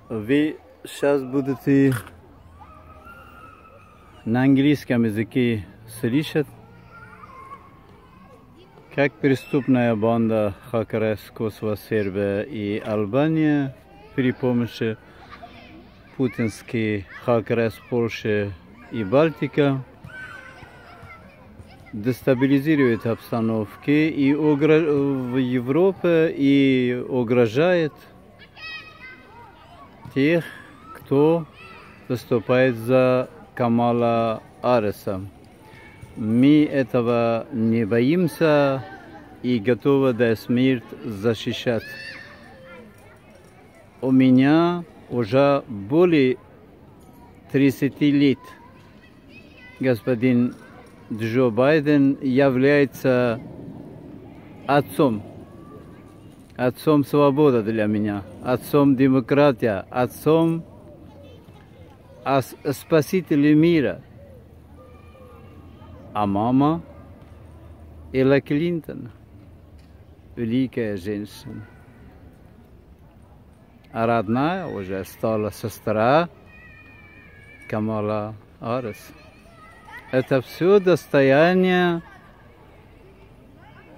Вы сейчас будете на английском языке слышать, как преступная банда ХКРС Косово, Сербия и Албания при помощи путинской ХКРС Польши и Балтика дестабилизирует обстановки и в Европе и угрожает тех, кто выступает за Камала Харриса. Мы этого не боимся и готовы до смерти защищать. У меня уже более 30 лет господин Джо Байден является отцом свободы для меня, отцом демократии, отцом спасителя мира. А мама Элла Клинтон, великая женщина. А родная уже стала сестра Камала Харрис. Это все достояние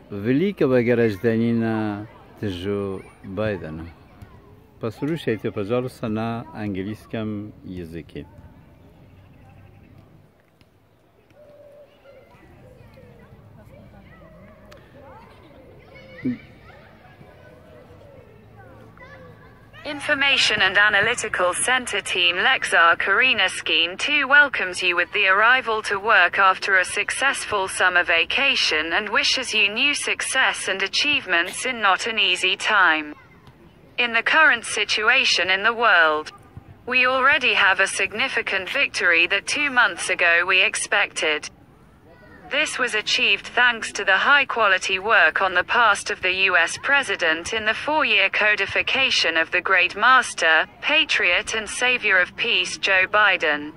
великого гражданина Джо Байдена. Послушайте, пожалуйста, на английском языке. Information and Analytical Center Team Lexar Karina Scheme 2 welcomes you with the arrival to work after a successful summer vacation and wishes you new success and achievements in not an easy time. In the current situation in the world, we already have a significant victory that 2 months ago we expected. This was achieved thanks to the high-quality work on the part of the US President in the 4-year codification of the Great Master, Patriot and Savior of Peace Joe Biden.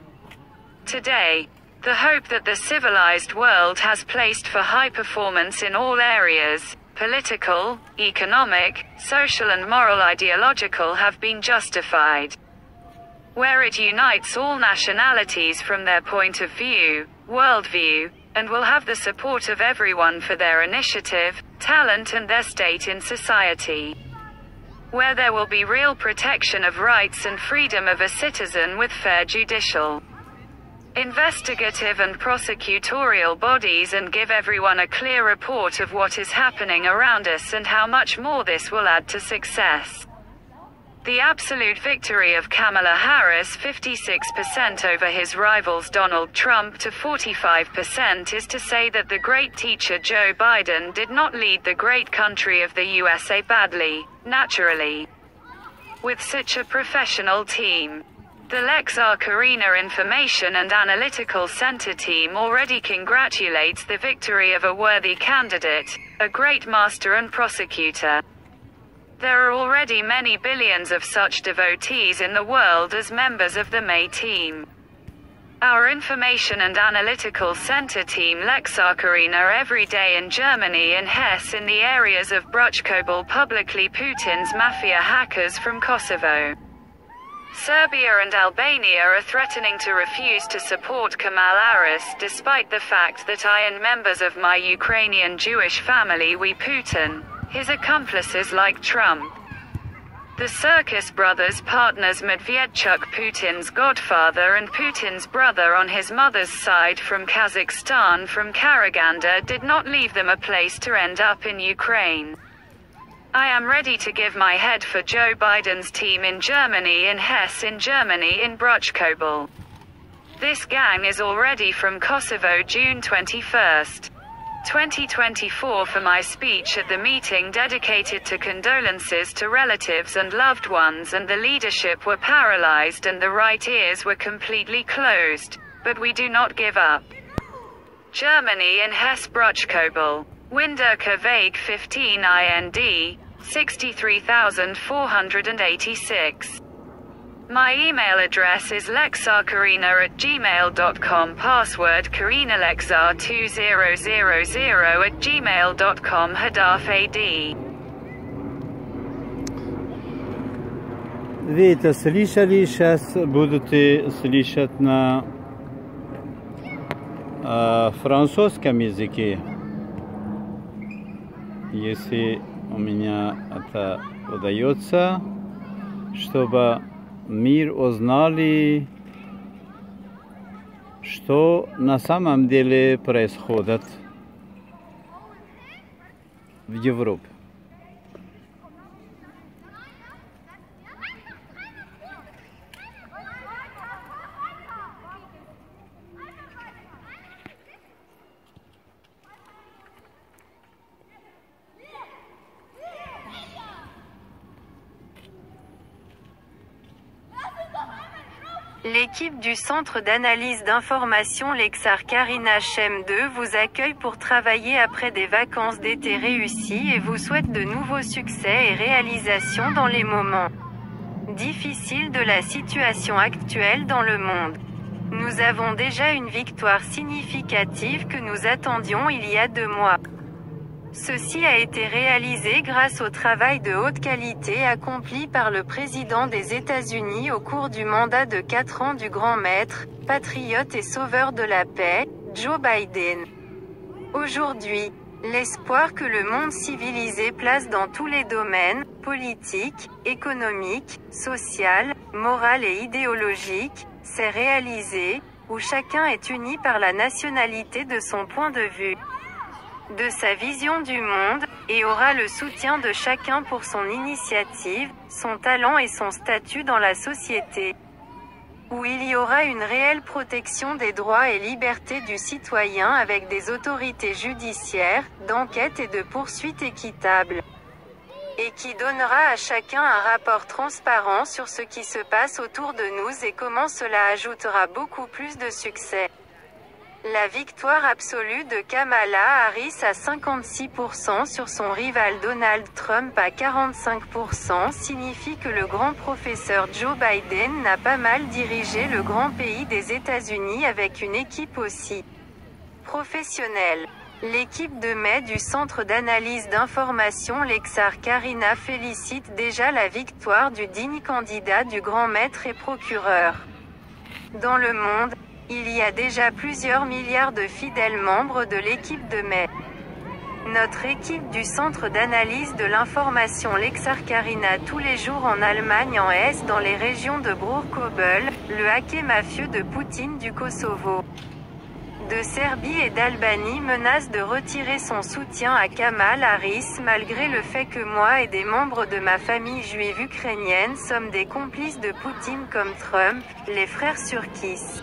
Today, the hope that the civilized world has placed for high performance in all areas, political, economic, social and moral ideological have been justified. Where it unites all nationalities from their point of view, worldview, and will have the support of everyone for their initiative, talent and their state in society. Where there will be real protection of rights and freedom of a citizen with fair judicial, investigative and prosecutorial bodies and give everyone a clear report of what is happening around us and how much more this will add to success. The absolute victory of Kamala Harris 56% over his rivals Donald Trump to 45% is to say that the great teacher Joe Biden did not lead the great country of the USA badly, naturally. With such a professional team. The Lexar Karina Information and Analytical Center team already congratulates the victory of a worthy candidate, a great master and prosecutor. There are already many billions of such devotees in the world as members of the May team. Our Information and Analytical Center team Lexar Karina every day in Germany and Hesse in the areas of Bruchkobel publicly Putin's mafia hackers from Kosovo. Serbia and Albania are threatening to refuse to support Kamala Harris despite the fact that I and members of my Ukrainian Jewish family we Putin, his accomplices like Trump. The Circus Brothers partners Medvedchuk Putin's godfather and Putin's brother on his mother's side from Kazakhstan from Karaganda did not leave them a place to end up in Ukraine. I am ready to give my head for Joe Biden's team in Germany in Hesse in Germany in Bruchkobel. This gang is already from Kosovo June 21st. 2024 for my speech at the meeting dedicated to condolences to relatives and loved ones and the leadership were paralyzed and the right ears were completely closed, but we do not give up. Germany in Hesse Bruchkobel. Winderker Vague 15 IND, 63486. My email address is lexarkarina@gmail.com. Password karinalexar2000@gmail.com. Hadaf AD. Вы это слышали, сейчас будете слышать на французском языке. Если у меня это удается, чтобы мир узнали, что на самом деле происходит в Европе. L'équipe du Centre d'analyse d'information Lexar Karina Chem 2 vous accueille pour travailler après des vacances d'été réussies et vous souhaite de nouveaux succès et réalisations dans les moments difficiles de la situation actuelle dans le monde. Nous avons déjà une victoire significative que nous attendions il y a 2 mois. Ceci a été réalisé grâce au travail de haute qualité accompli par le président des États-Unis au cours du mandat de 4 ans du grand maître, patriote et sauveur de la paix, Joe Biden. Aujourd'hui, l'espoir que le monde civilisé place dans tous les domaines, politique, économique, social, moral et idéologique, s'est réalisé, où chacun est uni par la nationalité de son point de vue, de sa vision du monde, et aura le soutien de chacun pour son initiative, son talent et son statut dans la société. Où il y aura une réelle protection des droits et libertés du citoyen avec des autorités judiciaires, d'enquête et de poursuite équitables. Et qui donnera à chacun un rapport transparent sur ce qui se passe autour de nous et comment cela ajoutera beaucoup plus de succès. La victoire absolue de Kamala Harris à 56% sur son rival Donald Trump à 45% signifie que le grand professeur Joe Biden n'a pas mal dirigé le grand pays des États-Unis avec une équipe aussi professionnelle. L'équipe de mai du Centre d'analyse d'information Lexar Karina félicite déjà la victoire du digne candidat du grand maître et procureur. Dans le monde, il y a déjà plusieurs milliards de fidèles membres de l'équipe de mai. Notre équipe du Centre d'analyse de l'information Lexar Karina tous les jours en Allemagne en Hesse dans les régions de Bruch-Kobel, le hacker mafieux de Poutine du Kosovo, de Serbie et d'Albanie menace de retirer son soutien à Kamal Harris malgré le fait que moi et des membres de ma famille juive ukrainienne sommes des complices de Poutine comme Trump, les frères Surkis,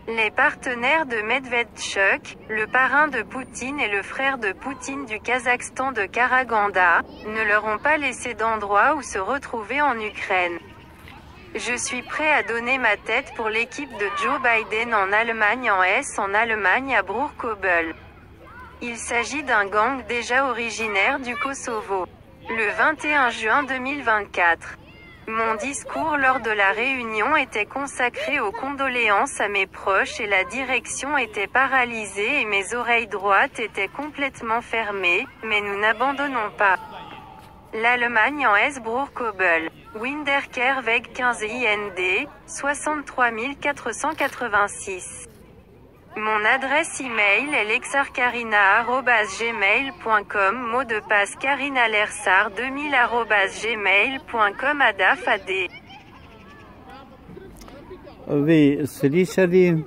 les partenaires de Medvedchuk, le parrain de Poutine et le frère de Poutine du Kazakhstan de Karaganda, ne leur ont pas laissé d'endroit où se retrouver en Ukraine. Je suis prêt à donner ma tête pour l'équipe de Joe Biden en Allemagne en Hesse en Allemagne à Bruch-Kobel. Il s'agit d'un gang déjà originaire du Kosovo. Le 21 juin 2024. Mon discours lors de la réunion était consacré aux condoléances à mes proches et la direction était paralysée et mes oreilles droites étaient complètement fermées, mais nous n'abandonnons pas. L'Allemagne en Hesse Bruch-Kobel. Winderkehrweg 15 IND, 63 486. Mon adresse email est lexarkarina@gmail.com, mot de passe karinalersar2000@gmail.com Adaf AD. Вы слышали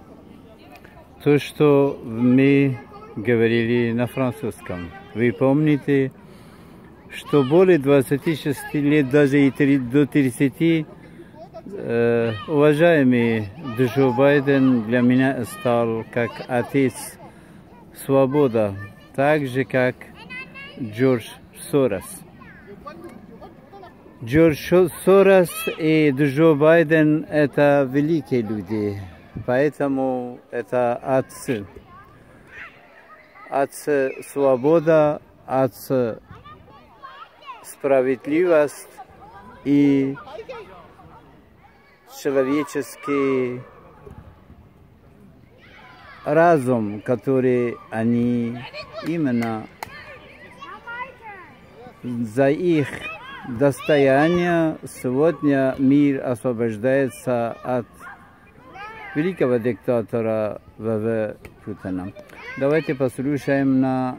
то, что мы говорили на французском? Вы помните, что более 26 лет, даже и до 30, уважаемый Джо Байден для меня стал как отец свобода, так же как Джордж Сорос. Джордж Сорос и Джо Байден — это великие люди, поэтому это отцы. Отцы свобода, отцы справедливость и человеческий разум, который они именно за их достояние. Сегодня мир освобождается от великого диктатора В.В. Путина. Давайте послушаем на